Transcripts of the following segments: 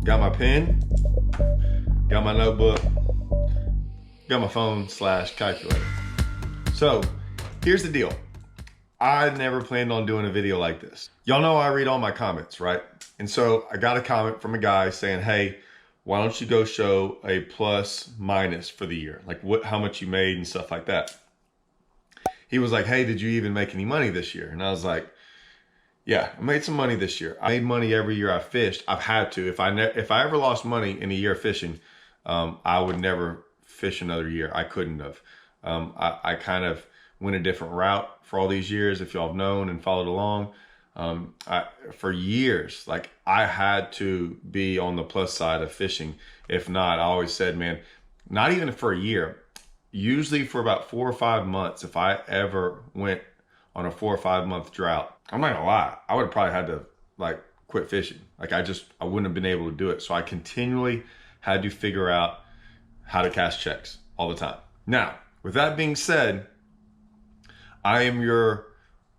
Got my pen, got my notebook, got my phone / calculator. So here's the deal. I never planned on doing a video like this. Y'all know I read all my comments, right? And so I got a comment from a guy saying, hey, why don't you go show a plus minus for the year? Like how much you made and stuff like that. He was like, hey, did you even make any money this year? And I was like, yeah, I made some money this year. I made money every year I fished. I've had to. If I ever lost money in a year fishing, I would never fish another year. I couldn't have. I kind of went a different route for all these years. If y'all have known and followed along, for years, like I had to be on the plus side of fishing. If not, I always said, man, not even for a year, usually for about 4 or 5 months, if I ever went on a 4 or 5 month drought, I'm not gonna lie, I would have probably had to like quit fishing. Like I wouldn't have been able to do it. So I continually had to figure out how to cash checks all the time. Now, with that being said, I am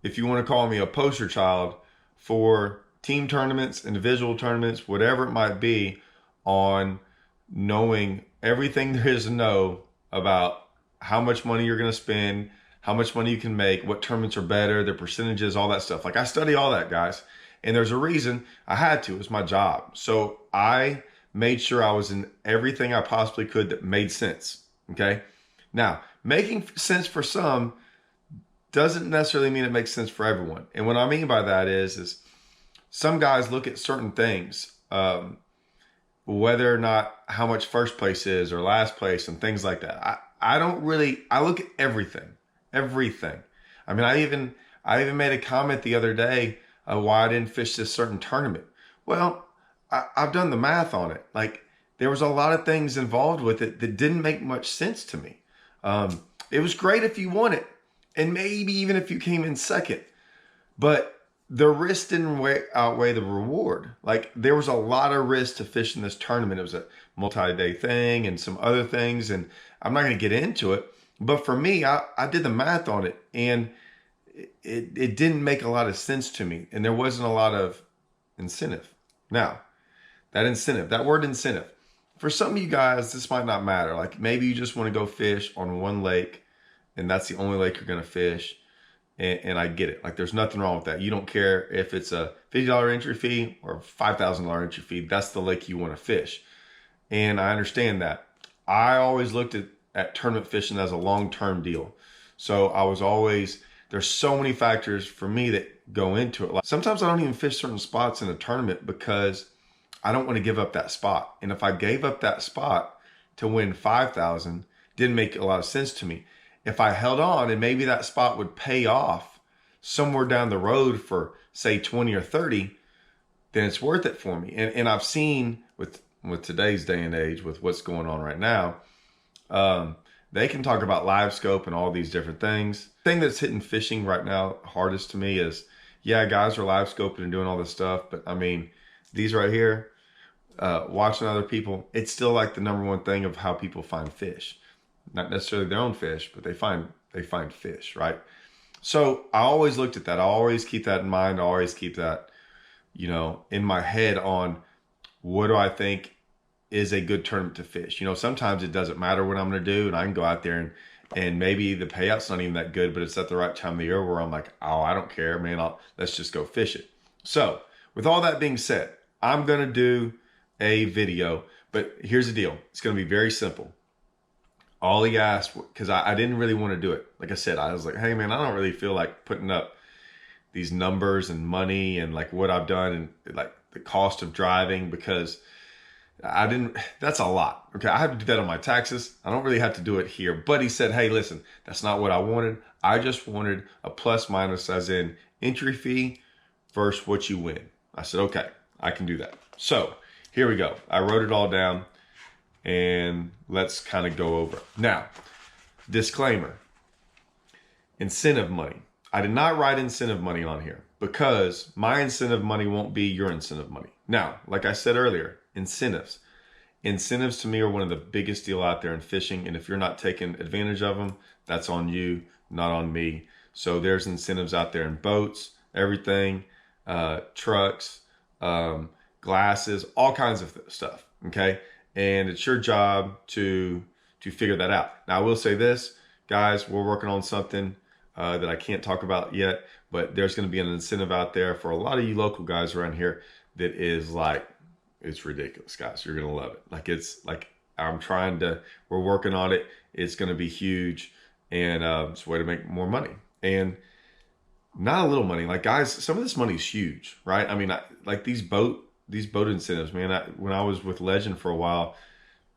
if you want to call me a poster child for team tournaments, individual tournaments, whatever it might be, on knowing everything there is to know about how much money you're going to spend, how much money you can make, what tournaments are better, their percentages, all that stuff. Like I study all that, guys. And there's a reason I had to. It was my job. So I made sure I was in everything I possibly could that made sense. Okay. Now, making sense for some doesn't necessarily mean it makes sense for everyone. And what I mean by that is some guys look at certain things, whether or not how much first place is or last place and things like that. I look at everything. I mean, I even made a comment the other day why I didn't fish this certain tournament. Well, I've done the math on it. Like there was a lot of things involved with it that didn't make much sense to me. It was great if you won it, and maybe even if you came in second, but the risk didn't outweigh the reward. Like there was a lot of risk to fishing this tournament. It was a multi-day thing and some other things, and I'm not going to get into it. But for me, I did the math on it, and it didn't make a lot of sense to me, and there wasn't a lot of incentive. Now, that word incentive, for some of you guys, this might not matter. Like maybe you just want to go fish on one lake, and that's the only lake you're going to fish. And I get it. Like there's nothing wrong with that. You don't care if it's a $50 entry fee or a $5,000 entry fee. That's the lake you want to fish. And I understand that. I always looked at tournament fishing as a long-term deal. So there's so many factors for me that go into it. Like sometimes I don't even fish certain spots in a tournament because I don't want to give up that spot. And if I gave up that spot to win 5,000, didn't make a lot of sense to me. If I held on and maybe that spot would pay off somewhere down the road for say 20 or 30, then it's worth it for me. And I've seen with today's day and age, with what's going on right now, they can talk about live scope and all these different things. The thing that's hitting fishing right now hardest to me is, yeah, guys are live scoping and doing all this stuff. But I mean, these right here, watching other people, it's still like the number one thing of how people find fish. Not necessarily their own fish, but they find fish, right? So I always looked at that. I always keep that in mind. I always keep that, in my head on what do I think is a good tournament to fish. Sometimes it doesn't matter what I'm going to do, and I can go out there and maybe the payout's not even that good, but it's at the right time of the year where I'm like, oh, I don't care, man. Let's just go fish it. So with all that being said, I'm going to do a video, but here's the deal. It's going to be very simple. All he asked, because I didn't really want to do it. Like I said, I was like, hey man, I don't really feel like putting up these numbers and money and like what I've done and like the cost of driving, because that's a lot. Okay, I have to do that on my taxes. I don't really have to do it here. But he said, hey, listen, that's not what I wanted. I just wanted a plus minus, as in entry fee versus what you win. I said, okay, I can do that. So here we go. I wrote it all down. And let's kind of go over it. Now, disclaimer, incentive money. I did not write incentive money on here because my incentive money won't be your incentive money. Now, like I said earlier, incentives. Incentives to me are one of the biggest deal out there in fishing. And if you're not taking advantage of them, that's on you, not on me. So there's incentives out there in boats, everything, trucks, glasses, all kinds of stuff, okay? And it's your job to figure that out. Now, I will say this, guys, we're working on something that I can't talk about yet, but there's going to be an incentive out there for a lot of you local guys around here that is like, it's ridiculous, guys. You're going to love it. Like, it's like, we're working on it. It's going to be huge, and it's a way to make more money. And not a little money. Like, guys, some of this money is huge, right? I mean, like these boat incentives, man. When I was with Legend for a while,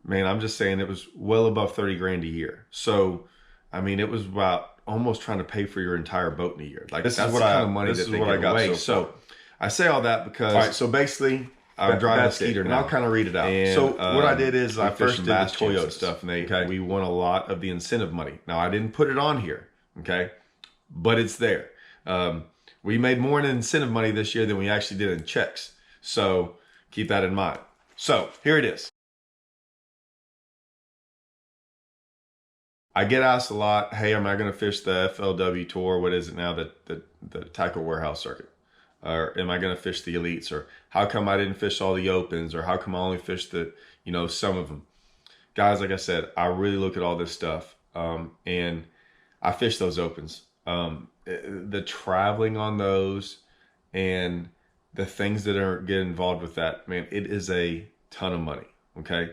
man, I'm just saying it was well above 30 grand a year. So, I mean, it was about almost trying to pay for your entire boat in a year. Like, that's the kind of money that they give away. So I say all that because, all right, so basically, I'm driving a Skeeter now. And I'll kind of read it out. And, so what I did is I first did the Toyota stuff, and we won a lot of the incentive money. Now, I didn't put it on here, okay? But it's there. We made more in incentive money this year than we actually did in checks. So keep that in mind. So here it is. I get asked a lot, hey, am I going to fish the FLW Tour? What is it now? The Tackle Warehouse Circuit? Or am I going to fish the Elites? Or how come I didn't fish all the Opens? Or how come I only fished some of them? Guys, like I said, I really look at all this stuff. And I fish those Opens. The traveling on those and the things that get involved with that, man, it is a ton of money, okay?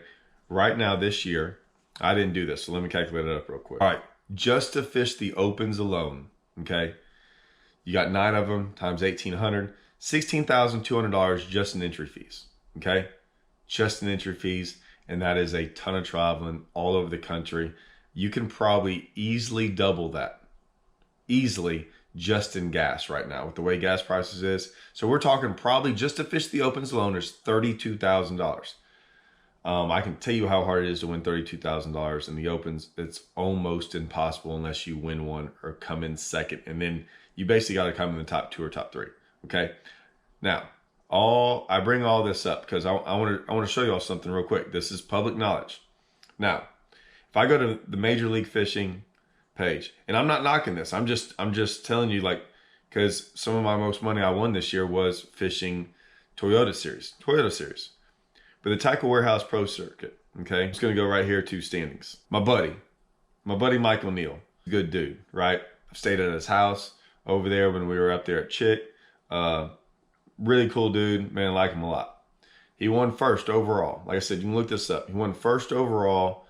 Right now, this year, I didn't do this, so let me calculate it up real quick. All right, just to fish the Opens alone, okay, you got 9 of them times 1,800, $16,200 just in entry fees, okay? Just in entry fees, and that is a ton of traveling all over the country. You can probably easily double that, easily, just in gas right now with the way gas prices is. So we're talking probably just to fish the Opens alone is $32,000. I can tell you how hard it is to win $32,000 in the Opens. It's almost impossible unless you win one or come in second, and then you basically got to come in the top 2 or top 3. Okay. Now, I bring all this up because I want to show you all something real quick. This is public knowledge. Now, if I go to the Major League Fishing page, and I'm not knocking this, I'm just telling you, like, because some of my most money I won this year was fishing Toyota Series. But the Tackle Warehouse Pro Circuit, okay? I'm just going to go right here to standings. My buddy Michael Neal, good dude, right? I stayed at his house over there when we were up there at Chick. Really cool dude, man, I like him a lot. He won first overall. Like I said, you can look this up. He won first overall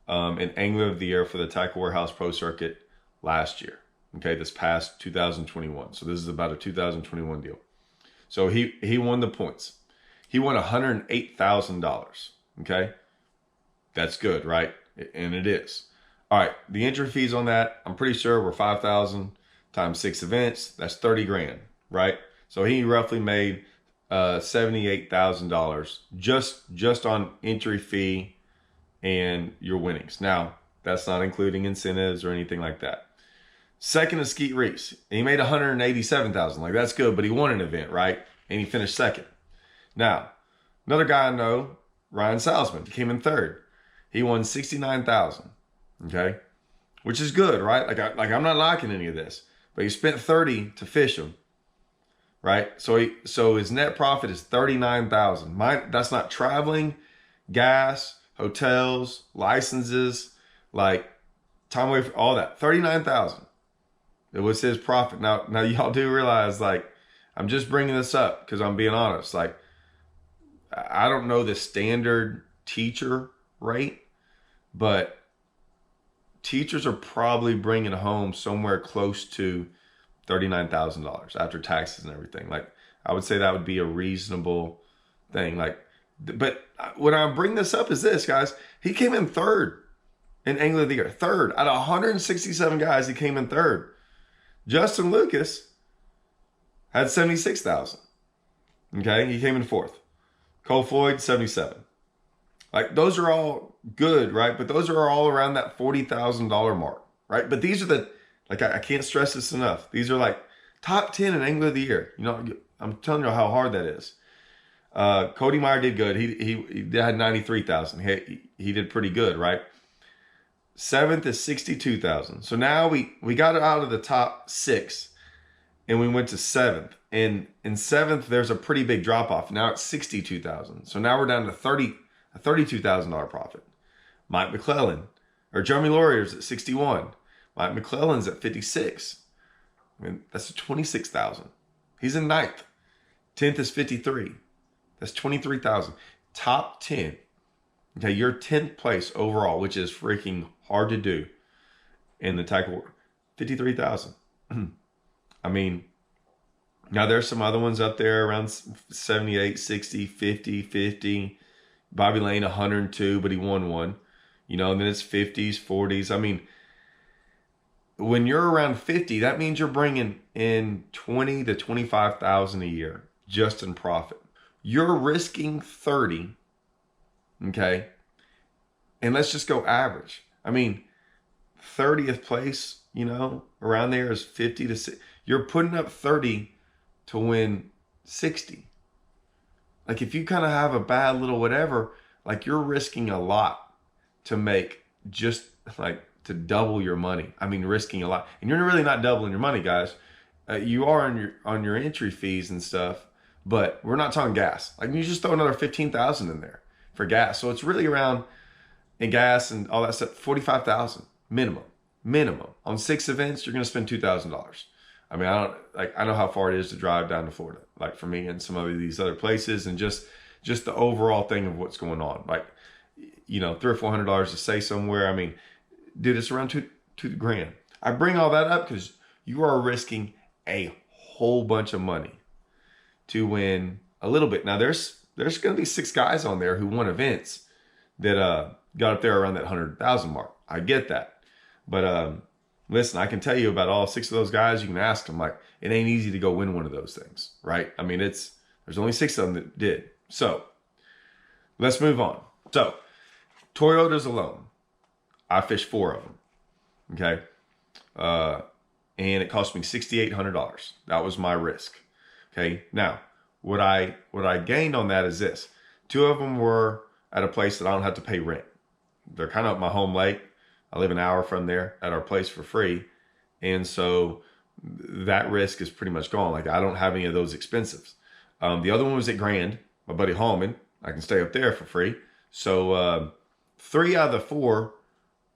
in Angler of the Year for the Tackle Warehouse Pro Circuit last year, okay? This past 2021. So this is about a 2021 deal. So he won the points. He won $108,000, okay? That's good, right? And it is. All right, the entry fees on that, I'm pretty sure were $5,000 times 6 events. That's 30 grand, right? So he roughly made $78,000 just on entry fee and your winnings. Now, that's not including incentives or anything like that. Second is Skeet Reese. He made $187,000. Like, that's good, but he won an event, right? And he finished second. Now, another guy I know, Ryan Salzman, came in third. He won $69,000, okay? Which is good, right? Like I'm not knocking any of this, but he spent $30 to fish them, right? So his net profit is $39,000. That's not traveling, gas, hotels, licenses, like time away, all that. $39,000. It was his profit. Now y'all do realize, like, I'm just bringing this up because I'm being honest. Like, I don't know the standard teacher rate, but teachers are probably bringing home somewhere close to $39,000 after taxes and everything. Like, I would say that would be a reasonable thing. Like, but when I bring this up is this, guys, he came in third in Angler of the Year. Third out of 167 guys, he came in third. Justin Lucas had 76,000. Okay, he came in fourth. Cole Floyd, 77. Like, those are all good, right? But those are all around that $40,000 mark, right? But these are I can't stress this enough. These are like top 10 in Angler of the Year. You know, I'm telling you how hard that is. Cody Meyer did good. He had 93,000. He did pretty good, right? Seventh is 62,000. So now we got it out of the top 6. and we went to 7th. And in 7th, there's a pretty big drop off. Now it's 62,000. So now we're down to a $32,000 profit. Mike McClellan, or Jeremy Laurier's at 61. Mike McClellan's at 56. I mean, that's 26,000. He's in 9th. 10th is 53. That's 23,000. Top 10. Okay, you're 10th place overall, which is freaking hard to do in the tackle world. 53,000. I mean, now there's some other ones up there around 78, 60, 50, 50. Bobby Lane, 102, but he won one. You know, and then it's 50s, 40s. I mean, when you're around 50, that means you're bringing in 20 to 25,000 a year just in profit. You're risking 30, okay? And let's just go average. I mean, 30th place, you know, around there is 50 to 60. You're putting up 30 to win 60. Like if you kind of have a bad little whatever, like you're risking a lot to make just like to double your money. I mean, risking a lot. And you're really not doubling your money, guys. You are on your entry fees and stuff, but we're not talking gas. Like you just throw another 15,000 in there for gas. So it's really around in gas and all that stuff, 45,000 minimum. On 6 events, you're going to spend $2,000. I mean, I know how far it is to drive down to Florida, like for me and some of these other places, and just the overall thing of what's going on. Like, you know, $300 or $400 to stay somewhere. I mean, dude, it's around two grand. I bring all that up because you are risking a whole bunch of money to win a little bit. Now there's going to be 6 guys on there who won events that got up there around that 100,000 mark. I get that, but listen, I can tell you about all 6 of those guys. You can ask them. Like, it ain't easy to go win one of those things, right? I mean, there's only 6 of them that did. So let's move on. So Toyotas alone, I fished 4 of them. Okay. And it cost me $6,800. That was my risk. Okay. Now, what I gained on that is this. 2 of them were at a place that I don't have to pay rent. They're kind of at my home lake. I live an hour from there at our place for free. And so that risk is pretty much gone. Like I don't have any of those expenses. The other one was at Grand, my buddy Hallman. I can stay up there for free. So 3 out of the 4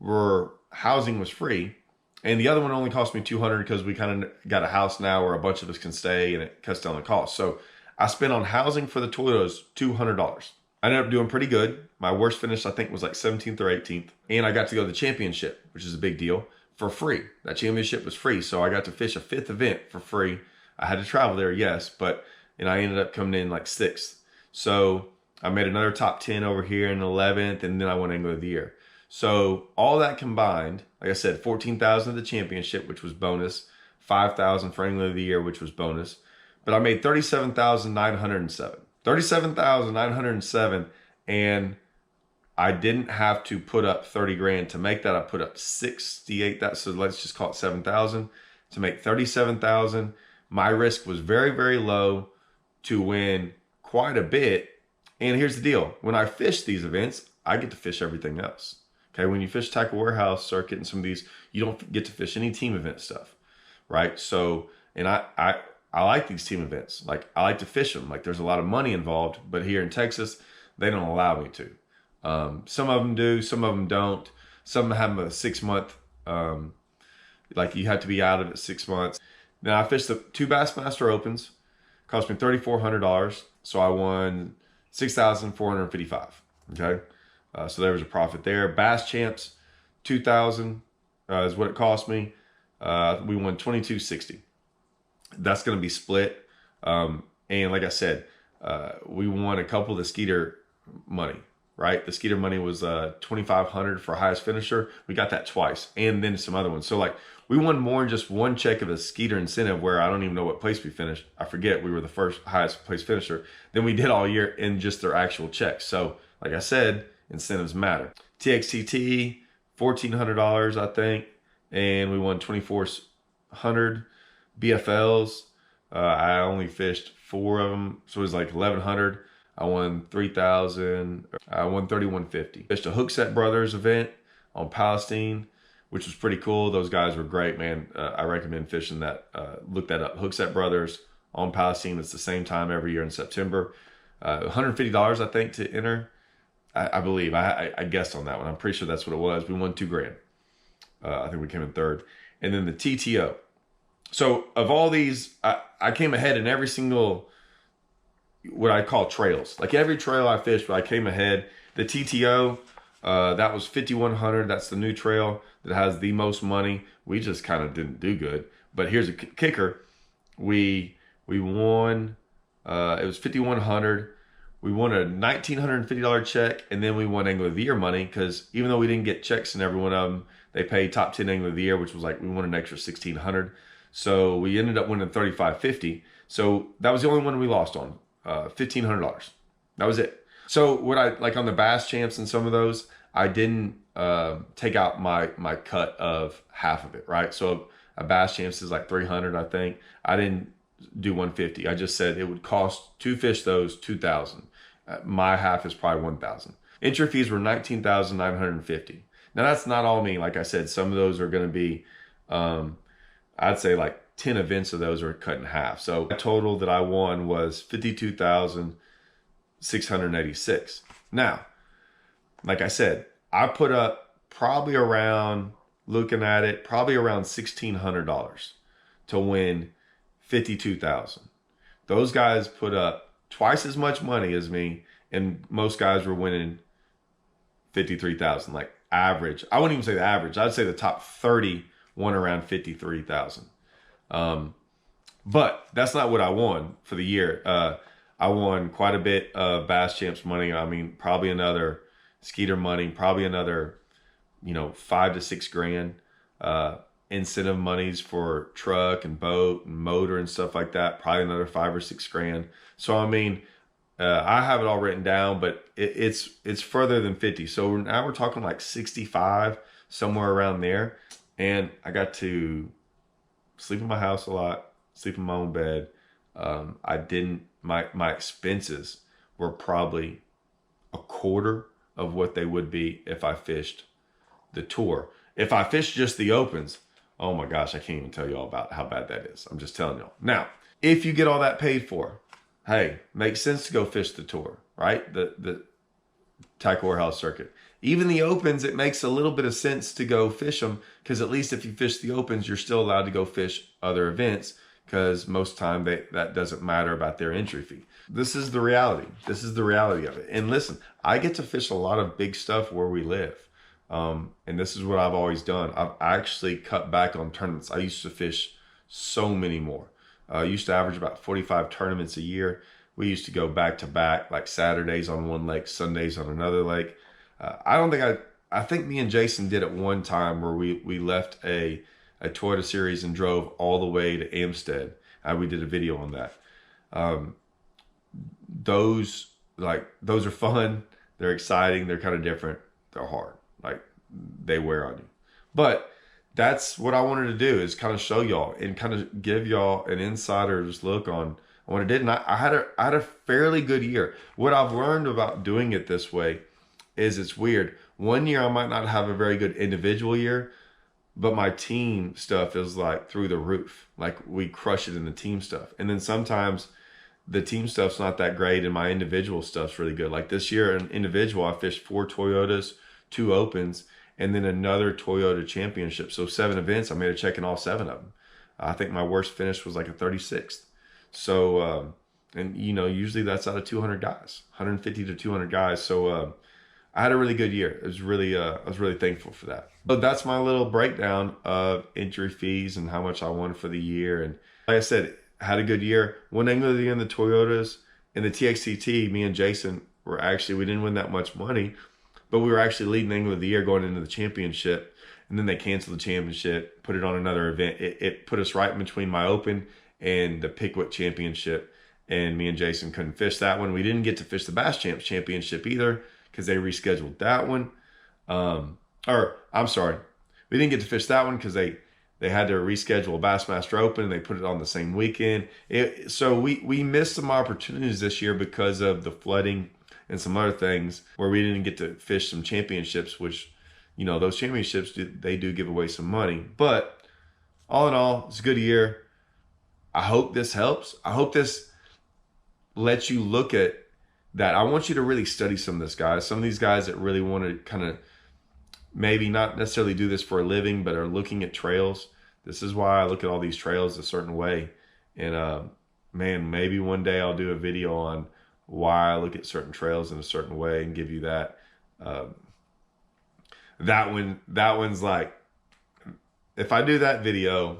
were housing was free. And the other one only cost me $200 because we kind of got a house now where a bunch of us can stay and it cuts down the cost. So I spent on housing for the Toyotas $200. I ended up doing pretty good. My worst finish, I think, was like 17th or 18th. And I got to go to the championship, which is a big deal, for free. That championship was free. So I got to fish a 5th event for free. I had to travel there, yes, and I ended up coming in like 6th. So I made another top 10 over here in 11th, and then I won Angler of the Year. So all that combined, like I said, 14,000 at the championship, which was bonus, 5,000 for Angler of the Year, which was bonus. But I made 37,907. 37,907, and I didn't have to put up 30 grand to make that. I put up 68. So let's just call it 7,000 to make 37,000. My risk was very, very low to win quite a bit. And here's the deal: when I fish these events, I get to fish everything else. Okay, when you fish Tackle Warehouse circuit and some of these, you don't get to fish any team event stuff, right? So, and I like these team events. Like I like to fish them. Like there's a lot of money involved, but here in Texas, they don't allow me to. Some of them do, some of them don't. Some have a 6-month, like you have to be out of it 6 months. Then I fished the 2 Bassmaster Opens, cost me $3,400. So I won $6,455. Okay. So there was a profit there. Bass Champs, 2,000 is what it cost me. We won $2,260. That's going to be split. And like I said, we won a couple of the Skeeter money, right? The Skeeter money was $2,500 for highest finisher. We got that twice, and then some other ones. So like we won more than just one check of a Skeeter incentive, where I don't even know what place we finished. I forget. We were the first highest place finisher than we did all year in just their actual checks. So like I said, incentives matter. TXTT, $1,400, I think, and we won $2,400. BFLs, I only fished 4 of them, so it was like $1,100. I won 3,000. I won $3,150. Fished a Hookset Brothers event on Palestine. which was pretty cool. Those guys were great, man. I recommend fishing that. Look that up. Hookset Brothers on Palestine. It's the same time every year in September. $150, I think, to enter. I believe. I guessed on that one. I'm pretty sure that's what it was. We won $2,000. I think we came in third. And then the TTO. So of all these, I came ahead in every single, what I call trails. Like every trail I fished, I came ahead. The TTO, that was 5,100. That's the new trail that has the most money. We just kind of didn't do good. But here's a kicker. We won, it was 5,100. We won a $1,950 check, and then we won Angler of the Year money, because even though we didn't get checks in every one of them, they paid top 10 Angler of the Year, which was like, we won an extra $1,600. So we ended up winning $3,550. So that was the only one we lost on, $1,500. That was it. So what I, like on the Bass Champs and some of those, I didn't take out my cut of half of it, right? So a Bass Champs is like 300, I think. I didn't do 150. I just said it would cost to fish those 2,000. My half is probably 1,000. Entry fees were 19,950. Now that's not all me. Like I said, some of those are going to be, I'd say like 10 events of those are cut in half. So the total that I won was 52,686. Now, like I said, I put up probably around, looking at it, probably around $1,600 to win 52,000. Those guys put up twice as much money as me, and most guys were winning 53,000. Like average, I wouldn't even say the average. I'd say the top 30 won around 53,000. But that's not what I won for the year. I won quite a bit of Bass Champs money. I mean, probably another Skeeter money, probably another, $5 to $6,000. Incentive monies for truck and boat and motor and stuff like that, probably another $5 or $6,000. So I mean, I have it all written down, but it's further than 50. So now we're talking like 65, somewhere around there. And I got to sleep in my house a lot, sleep in my own bed. I didn't, my expenses were probably a quarter of what they would be if I fished the tour. If I fished just the opens, oh my gosh, I can't even tell you all about how bad that is. I'm just telling y'all. Now, if you get all that paid for, hey, makes sense to go fish the tour, right? The Tackle Warehouse circuit. Even the opens, it makes a little bit of sense to go fish them, because at least if you fish the opens, you're still allowed to go fish other events, because most time that doesn't matter about their entry fee. This is the reality. This is the reality of it. And listen, I get to fish a lot of big stuff where we live. And this is what I've always done. I've actually cut back on tournaments. I used to fish so many more. I used to average about 45 tournaments a year. We used to go back to back, like Saturdays on one lake, Sundays on another lake. I think me and Jason did it one time where we left a Toyota Series and drove all the way to Amstead. We did a video on that. Those are fun. They're exciting. They're kind of different. They're hard. Like, they wear on you. But that's what I wanted to do, is kind of show y'all and kind of give y'all an insider's look on what I did. And I had a fairly good year. What I've learned about doing it this way is it's weird. One year I might not have a very good individual year, but my team stuff is like through the roof. Like, we crush it in the team stuff. And then sometimes the team stuff's not that great and my individual stuff's really good. Like this year in individual, I fished 4 Toyotas, 2 opens, and then another Toyota championship. So 7 events, I made a check in all 7 of them. I think my worst finish was like a 36th. So, and usually that's out of 200 guys, 150 to 200 guys. So, I had a really good year. It was really, I was really thankful for that. But that's my little breakdown of entry fees and how much I won for the year. And like I said, I had a good year. Won Angler of the Year in the Toyotas. In the TXCT, me and Jason we didn't win that much money, but we were actually leading Angler of the Year going into the championship. And then they canceled the championship, put it on another event. It put us right in between my open and the Pickwick Championship. And me and Jason couldn't fish that one. We didn't get to fish the Bass Champs Championship either, because they rescheduled that one. We didn't get to fish that one because they had to reschedule a Bassmaster Open and they put it on the same weekend. So we missed some opportunities this year because of the flooding and some other things where we didn't get to fish some championships, which, you know, those championships, they do give away some money. But all in all, it's a good year. I hope this helps. I hope this lets you look at that. I want you to really study some of this, guys. Some of these guys that really want to kind of maybe not necessarily do this for a living, but are looking at trails. This is why I look at all these trails a certain way. And man, maybe one day I'll do a video on why I look at certain trails in a certain way and give you that. That one's like, if I do that video,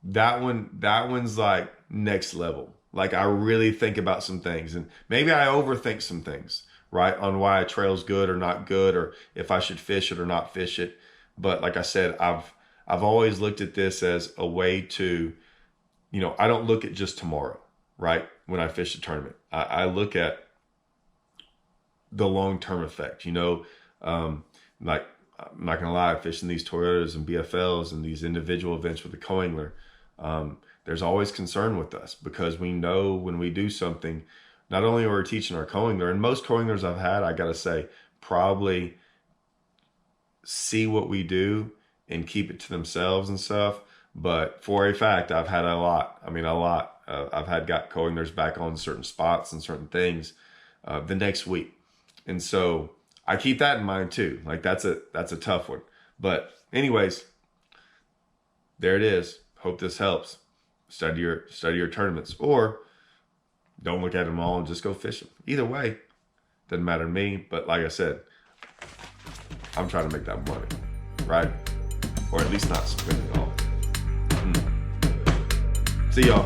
that one's like next level. Like I really think about some things, and maybe I overthink some things, right? On why a trail's good or not good, or if I should fish it or not fish it. But like I said, I've always looked at this as a way to, you know, I don't look at just tomorrow, right? When I fish a tournament, I look at the long-term effect, you know, like I'm not gonna lie, fishing these Toyotas and BFLs and these individual events with the co-angler, there's always concern with us because we know when we do something, not only are we teaching our co-angler, and most co-anglers I've had, I gotta say, probably see what we do and keep it to themselves and stuff. But for a fact, I've had a lot. I've had got co-anglers back on certain spots and certain things the next week. And so I keep that in mind too. Like that's a tough one. But anyways, there it is. Hope this helps. Study your tournaments, or don't look at them all and just go fish them. Either way, doesn't matter to me. But like I said, I'm trying to make that money, right? Or at least not spend it all. See y'all.